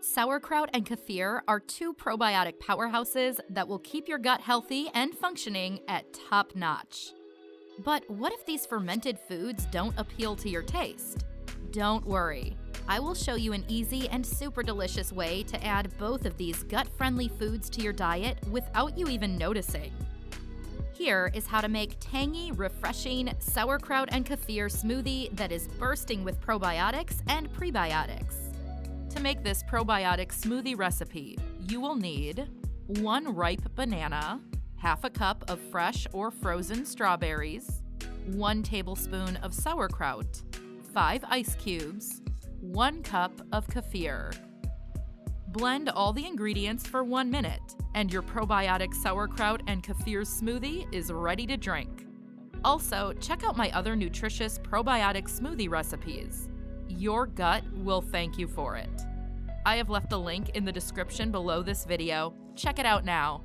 Sauerkraut and kefir are two probiotic powerhouses that will keep your gut healthy and functioning at top notch. But what if these fermented foods don't appeal to your taste? Don't worry. I will show you an easy and super delicious way to add both of these gut-friendly foods to your diet without you even noticing. Here is how to make tangy, refreshing sauerkraut and kefir smoothie that is bursting with probiotics and prebiotics. To make this probiotic smoothie recipe, you will need 1 ripe banana, half a cup of fresh or frozen strawberries, 1 tablespoon of sauerkraut, 5 ice cubes, 1 cup of kefir. Blend all the ingredients for 1 minute, and your probiotic sauerkraut and kefir smoothie is ready to drink. Also, check out my other nutritious probiotic smoothie recipes. Your gut will thank you for it. I have left a link in the description below this video. Check it out now.